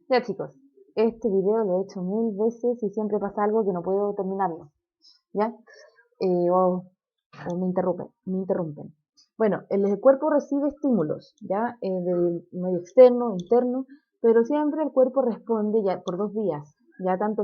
Ya chicos, este video lo he hecho 1000 veces y siempre pasa algo que no puedo terminarlo, ¿ya? Eh, o, o me interrumpen. Bueno, el cuerpo recibe estímulos, ¿ya? Del medio externo, interno, pero siempre el cuerpo responde ya por dos vías, ya tanto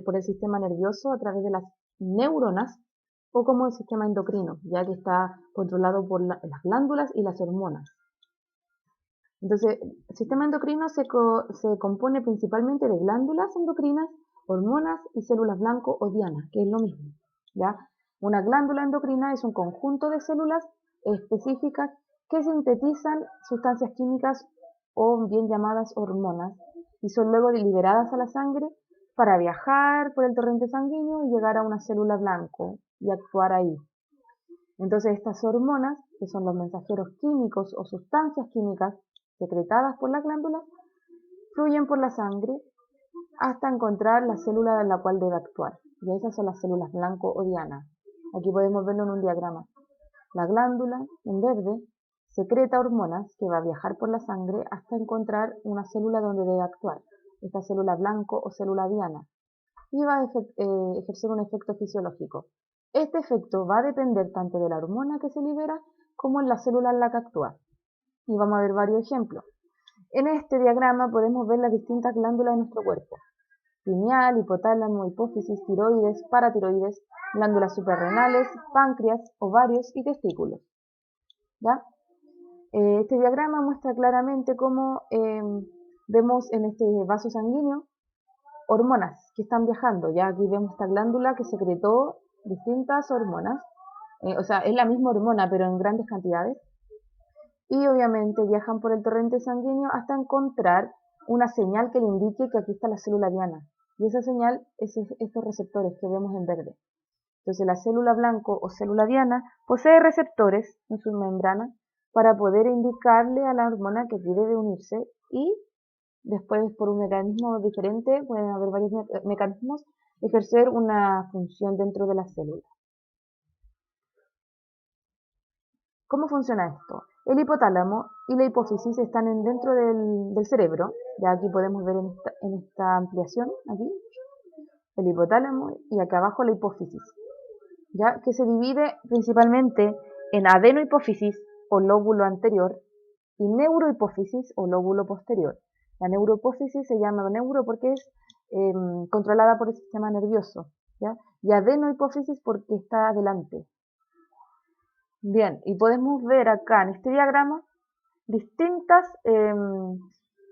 por el sistema nervioso a través de las neuronas o como el sistema endocrino, ya que está controlado por las glándulas y las hormonas. Entonces, el sistema endocrino se compone principalmente de glándulas endocrinas, hormonas y células blanco o diana, que es lo mismo, ¿ya? Una glándula endocrina es un conjunto de células específicas que sintetizan sustancias químicas o bien llamadas hormonas y son luego liberadas a la sangre para viajar por el torrente sanguíneo y llegar a una célula blanco y actuar ahí. Entonces estas hormonas, que son los mensajeros químicos o sustancias químicas secretadas por las glándulas, fluyen por la sangre hasta encontrar la célula en la cual debe actuar. Y esas son las células blanco o diana. Aquí podemos verlo en un diagrama. La glándula, en verde, secreta hormonas que va a viajar por la sangre hasta encontrar una célula donde debe actuar. Esta célula blanco o célula diana. Y va a ejercer un efecto fisiológico. Este efecto va a depender tanto de la hormona que se libera como en la célula en la que actúa. Y vamos a ver varios ejemplos. En este diagrama podemos ver las distintas glándulas de nuestro cuerpo. Pineal, hipotálamo, hipófisis, tiroides, paratiroides, glándulas suprarrenales, páncreas, ovarios y testículos. ¿Ya? Este diagrama muestra claramente cómo vemos en este vaso sanguíneo hormonas que están viajando. Ya aquí vemos esta glándula que secretó distintas hormonas. O sea, es la misma hormona, pero en grandes cantidades. Y obviamente viajan por el torrente sanguíneo hasta encontrar una señal que le indique que aquí está la célula diana. Y esa señal es estos receptores que vemos en verde. Entonces la célula blanco o célula diana posee receptores en su membrana para poder indicarle a la hormona que aquí debe unirse y después por un mecanismo diferente, pueden haber varios mecanismos, ejercer una función dentro de la célula. ¿Cómo funciona esto? El hipotálamo y la hipófisis están dentro del cerebro, ya aquí podemos ver en esta ampliación, aquí, el hipotálamo y acá abajo la hipófisis, ya que se divide principalmente en adenohipófisis o lóbulo anterior y neurohipófisis o lóbulo posterior. La neurohipófisis se llama neuro porque es controlada por el sistema nervioso, ¿ya? Y adenohipófisis porque está adelante. Bien, y podemos ver acá en este diagrama distintas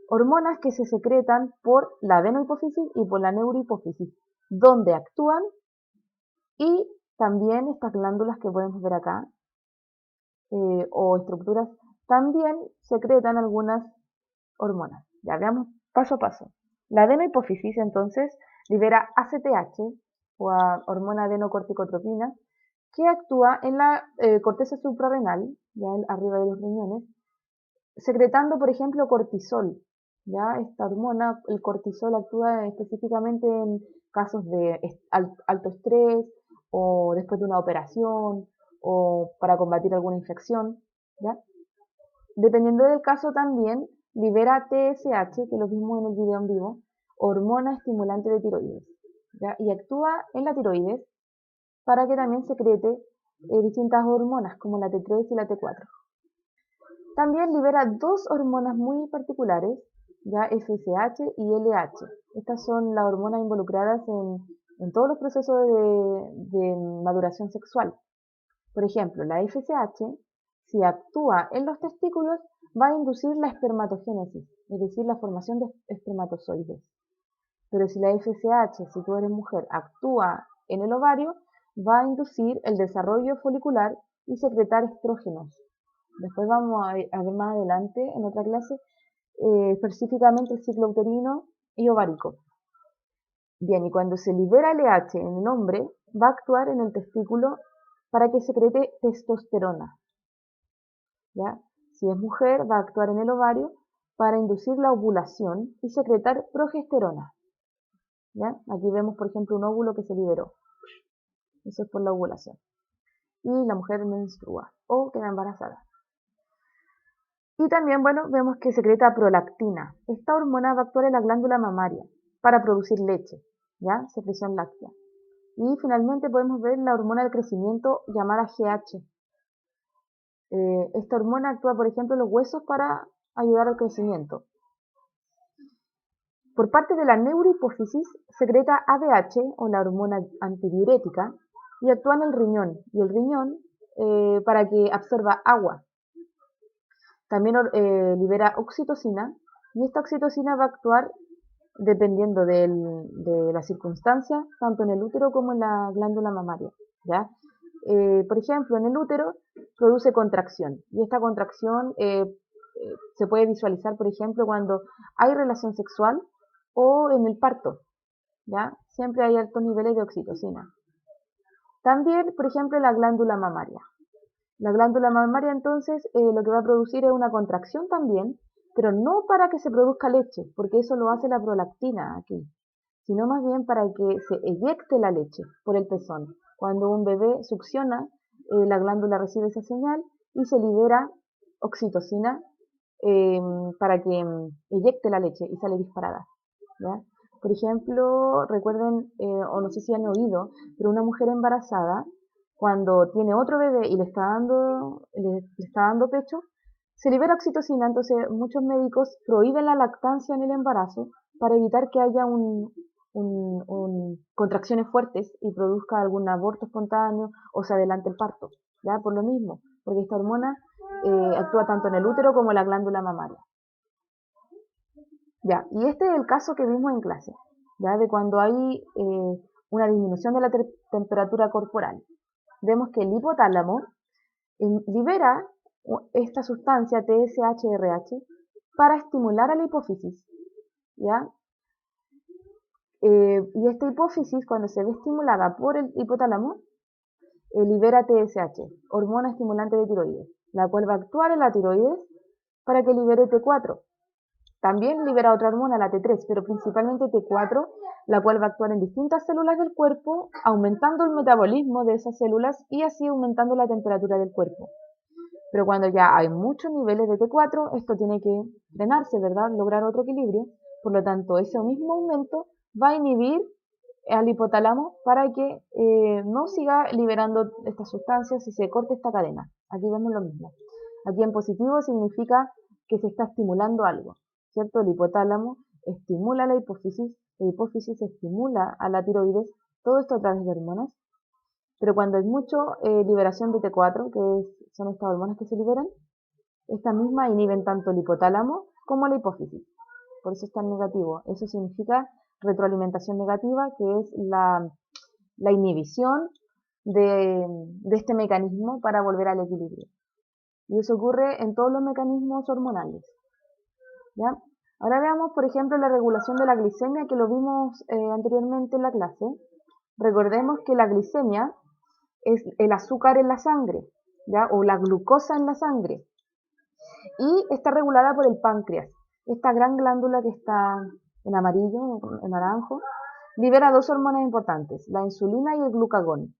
hormonas que se secretan por la adenohipófisis y por la neurohipófisis, donde actúan y también estas glándulas que podemos ver acá, o estructuras, también secretan algunas hormonas. Ya veamos paso a paso. La adenohipófisis entonces libera ACTH o hormona adenocorticotropina que actúa en la corteza suprarrenal, ya arriba de los riñones, secretando, por ejemplo, cortisol. Ya esta hormona, el cortisol, actúa específicamente en casos de alto estrés o después de una operación o para combatir alguna infección. ¿Ya? Dependiendo del caso también libera TSH, que lo vimos en el video en vivo, hormona estimulante de tiroides. ¿Ya? Y actúa en la tiroides para que también secrete distintas hormonas como la T3 y la T4. También libera dos hormonas muy particulares, ya FSH y LH. Estas son las hormonas involucradas en todos los procesos de maduración sexual. Por ejemplo, la FSH, si actúa en los testículos, va a inducir la espermatogénesis, es decir, la formación de espermatozoides. Pero si la FSH, si tú eres mujer, actúa en el ovario, va a inducir el desarrollo folicular y secretar estrógenos. Después vamos a ver más adelante, en otra clase, específicamente el ciclo uterino y ovárico. Bien, y cuando se libera LH en el hombre, va a actuar en el testículo para que secrete testosterona. ¿Ya? Si es mujer, va a actuar en el ovario para inducir la ovulación y secretar progesterona. ¿Ya? Aquí vemos, por ejemplo, un óvulo que se liberó. Eso es por la ovulación. Y la mujer menstrua o queda embarazada. Y también, bueno, vemos que secreta prolactina. Esta hormona va a actuar en la glándula mamaria para producir leche, ¿ya? Secreción láctea. Y finalmente podemos ver la hormona del crecimiento llamada GH. Esta hormona actúa, por ejemplo, en los huesos para ayudar al crecimiento. Por parte de la neurohipófisis, secreta ADH o la hormona antidiurética y actúa en el riñón. Y el riñón para que absorba agua. También libera oxitocina y esta oxitocina va a actuar dependiendo de la circunstancia, tanto en el útero como en la glándula mamaria. ¿Ya? Por ejemplo, en el útero produce contracción y esta contracción se puede visualizar, por ejemplo, cuando hay relación sexual o en el parto. ¿Ya? Siempre hay altos niveles de oxitocina. También, por ejemplo, en la glándula mamaria. La glándula mamaria entonces lo que va a producir es una contracción también, pero no para que se produzca leche, porque eso lo hace la prolactina aquí, sino más bien para que se eyecte la leche por el pezón. Cuando un bebé succiona, la glándula recibe esa señal y se libera oxitocina para que eyecte la leche y sale disparada. ¿Ya? Por ejemplo, recuerden, o no sé si han oído, pero una mujer embarazada, cuando tiene otro bebé y le está dando pecho, se libera oxitocina, entonces muchos médicos prohíben la lactancia en el embarazo para evitar que haya contracciones fuertes y produzca algún aborto espontáneo o se adelante el parto, ¿ya? Por lo mismo, porque esta hormona actúa tanto en el útero como en la glándula mamaria. Ya, y este es el caso que vimos en clase, ya de cuando hay una disminución de la temperatura corporal. Vemos que el hipotálamo libera esta sustancia TSH-RH para estimular a la hipófisis, ¿ya? Y esta hipófisis, cuando se ve estimulada por el hipotálamo, libera TSH, hormona estimulante de tiroides, la cual va a actuar en la tiroides para que libere T4. También libera otra hormona, la T3, pero principalmente T4, la cual va a actuar en distintas células del cuerpo, aumentando el metabolismo de esas células y así aumentando la temperatura del cuerpo. Pero cuando ya hay muchos niveles de T4, esto tiene que frenarse, ¿verdad? Lograr otro equilibrio. Por lo tanto, ese mismo aumento va a inhibir al hipotálamo para que no siga liberando estas sustancias y se corte esta cadena. Aquí vemos lo mismo. Aquí en positivo significa que se está estimulando algo, ¿cierto? El hipotálamo estimula la hipófisis estimula a la tiroides, todo esto a través de hormonas. Pero cuando hay mucha liberación de T4, son estas hormonas que se liberan, estas mismas inhiben tanto el hipotálamo como la hipófisis. Por eso es tan negativo. Eso significa retroalimentación negativa, que es la inhibición de este mecanismo para volver al equilibrio. Y eso ocurre en todos los mecanismos hormonales. ¿Ya? Ahora veamos, por ejemplo, la regulación de la glicemia, que lo vimos anteriormente en la clase. Recordemos que la glicemia es el azúcar en la sangre, ¿ya? O la glucosa en la sangre. Y está regulada por el páncreas. Esta gran glándula que está en amarillo, en naranjo, libera dos hormonas importantes, la insulina y el glucagón.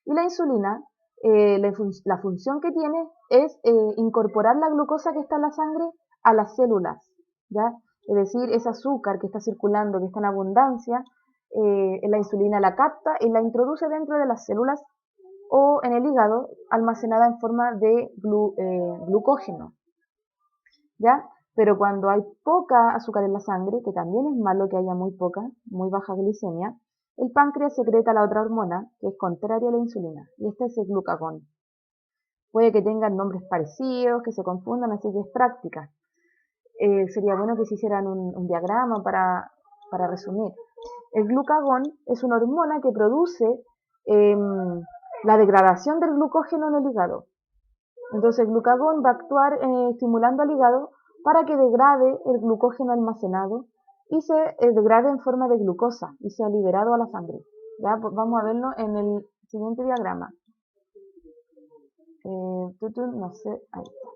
Y la insulina, la función que tiene es incorporar la glucosa que está en la sangre a las células, ¿ya? Es decir, ese azúcar que está circulando, que está en abundancia, la insulina la capta y la introduce dentro de las células o en el hígado almacenada en forma de glucógeno, ¿ya? Pero cuando hay poca azúcar en la sangre, que también es malo que haya muy poca, muy baja glicemia, el páncreas secreta la otra hormona, que es contraria a la insulina, y este es el glucagón. Puede que tengan nombres parecidos, que se confundan, así que es práctica. Sería bueno que se hicieran un diagrama para resumir. El glucagón es una hormona que produce la degradación del glucógeno en el hígado. Entonces el glucagón va a actuar estimulando al hígado para que degrade el glucógeno almacenado y se degrade en forma de glucosa y sea liberado a la sangre. Ya, pues vamos a verlo en el siguiente diagrama. No sé, ahí está.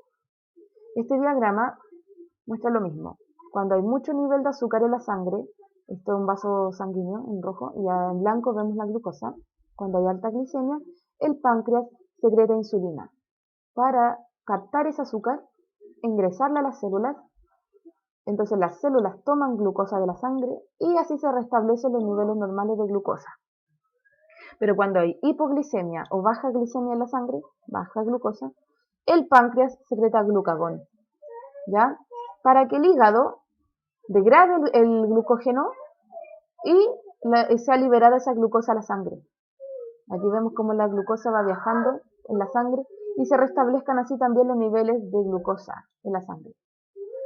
Este diagrama muestra lo mismo. Cuando hay mucho nivel de azúcar en la sangre, esto es un vaso sanguíneo en rojo y en blanco vemos la glucosa. Cuando hay alta glicemia, el páncreas secreta insulina para captar ese azúcar ingresarla a las células. Entonces las células toman glucosa de la sangre y así se restablecen los niveles normales de glucosa. Pero cuando hay hipoglicemia o baja glicemia en la sangre, baja glucosa, el páncreas secreta glucagón, ¿ya? Para que el hígado degrade el glucógeno y sea liberada esa glucosa a la sangre. Aquí vemos cómo la glucosa va viajando en la sangre y se restablezcan así también los niveles de glucosa en la sangre.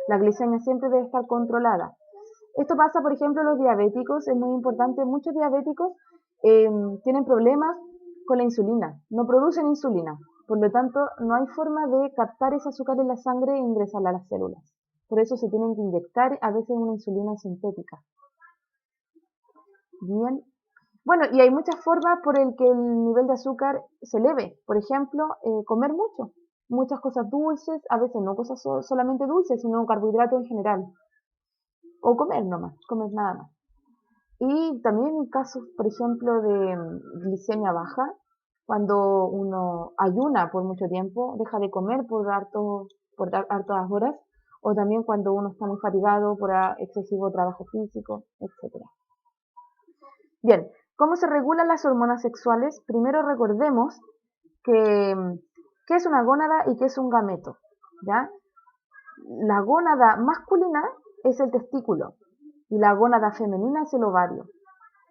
La glicemia siempre debe estar controlada. Esto pasa, por ejemplo, los diabéticos, es muy importante, muchos diabéticos tienen problemas con la insulina, no producen insulina, por lo tanto no hay forma de captar ese azúcar en la sangre e ingresarla a las células. Por eso se tienen que inyectar a veces una insulina sintética. Bien. Bueno, y hay muchas formas por el que el nivel de azúcar se eleve. Por ejemplo, comer mucho, muchas cosas dulces, a veces no cosas solamente dulces, sino carbohidratos en general. O comer nomás, comer nada más. Y también en casos, por ejemplo, de glicemia baja, cuando uno ayuna por mucho tiempo, deja de comer por hartas horas, o también cuando uno está muy fatigado por excesivo trabajo físico, etc. Bien, ¿cómo se regulan las hormonas sexuales? Primero recordemos que, qué es una gónada y qué es un gameto, ¿ya? La gónada masculina es el testículo y la gónada femenina es el ovario,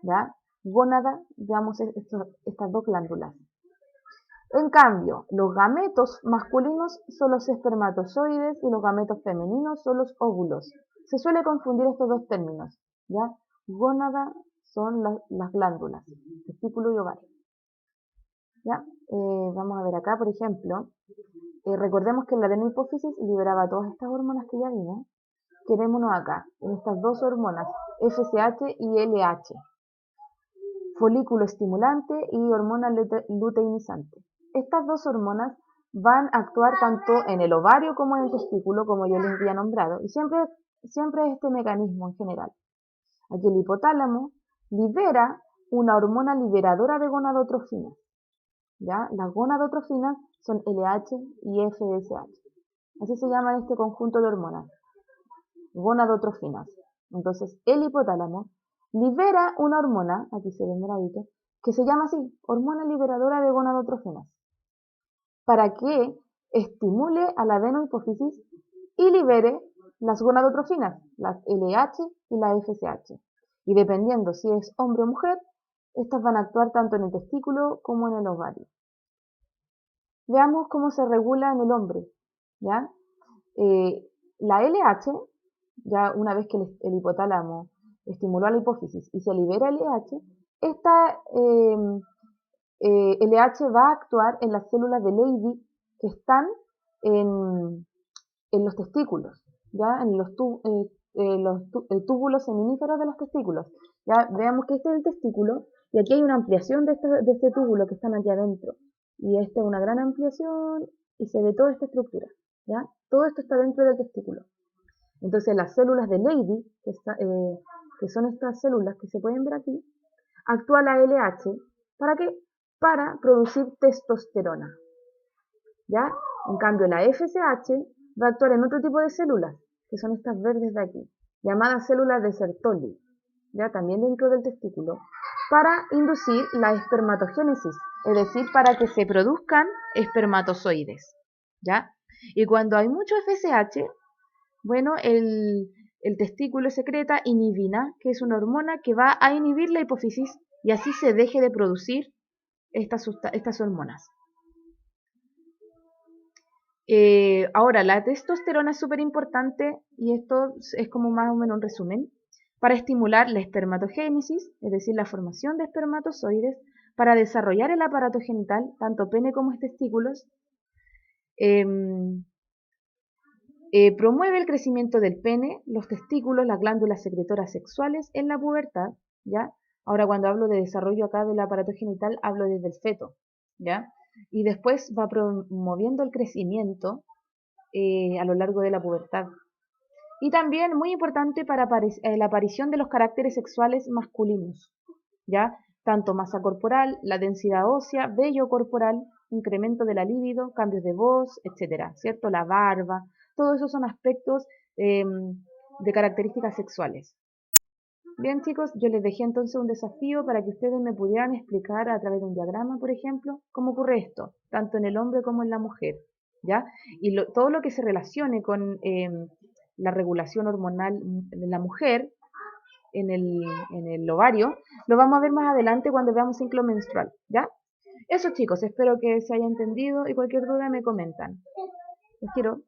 ¿ya? Gónada, digamos, estas dos glándulas. En cambio, los gametos masculinos son los espermatozoides y los gametos femeninos son los óvulos. Se suele confundir estos dos términos, ¿ya? Gónada son las glándulas, testículo y ovario. ¿Ya? Vamos a ver acá, por ejemplo, recordemos que la adenohipófisis liberaba todas estas hormonas que ya vimos. Quedémonos acá, en estas dos hormonas, FSH y LH. Folículo estimulante y hormona luteinizante. Estas dos hormonas van a actuar tanto en el ovario como en el testículo, como yo les había nombrado, y siempre es este mecanismo en general. Aquí el hipotálamo libera una hormona liberadora de gonadotrofinas. ¿Ya? Las gonadotrofinas son LH y FSH. Así se llama este conjunto de hormonas, gonadotrofinas. Entonces, el hipotálamo libera una hormona, aquí se ve moradito, que se llama así, hormona liberadora de gonadotrofinas, para que estimule a la adenohipófisis y libere las gonadotrofinas, las LH y la FSH. Y dependiendo si es hombre o mujer, estas van a actuar tanto en el testículo como en el ovario. Veamos cómo se regula en el hombre, ¿ya? La LH, ya una vez que el hipotálamo estimuló a la hipófisis y se libera LH, esta LH va a actuar en las células de Leydig que están en los testículos, ¿ya? En los túbulos seminíferos de los testículos. Ya veamos que este es el testículo y aquí hay una ampliación de este túbulo que están aquí adentro. Y esta es una gran ampliación y se ve toda esta estructura, ¿ya? Todo esto está dentro del testículo. Entonces las células de Leydig, que son estas células que se pueden ver aquí, actúa la LH, ¿para qué? Para producir testosterona, ¿ya? En cambio la FSH va a actuar en otro tipo de células, que son estas verdes de aquí, llamadas células de Sertoli, ¿ya? También dentro del testículo, para inducir la espermatogénesis, es decir, para que se produzcan espermatozoides, ¿ya? Y cuando hay mucho FSH, bueno, el testículo secreta inhibina, que es una hormona que va a inhibir la hipófisis y así se deje de producir estas hormonas. Ahora, la testosterona es súper importante y esto es como más o menos un resumen para estimular la espermatogénesis, es decir, la formación de espermatozoides, para desarrollar el aparato genital, tanto pene como testículos. Promueve el crecimiento del pene, los testículos, las glándulas secretoras sexuales en la pubertad, ¿ya? Ahora cuando hablo de desarrollo acá del aparato genital, hablo desde el feto, ¿ya? Y después va promoviendo el crecimiento a lo largo de la pubertad. Y también muy importante para la aparición de los caracteres sexuales masculinos, ¿ya? Tanto masa corporal, la densidad ósea, vello corporal, incremento de la libido, cambios de voz, etcétera, ¿cierto? La barba, Todos esos son aspectos de características sexuales. Bien chicos, yo les dejé entonces un desafío para que ustedes me pudieran explicar a través de un diagrama, por ejemplo, cómo ocurre esto, tanto en el hombre como en la mujer, ¿ya? Y todo lo que se relacione con la regulación hormonal de la mujer en el ovario, lo vamos a ver más adelante cuando veamos ciclo menstrual, ¿ya? Eso chicos, espero que se haya entendido y cualquier duda me comentan. Los quiero.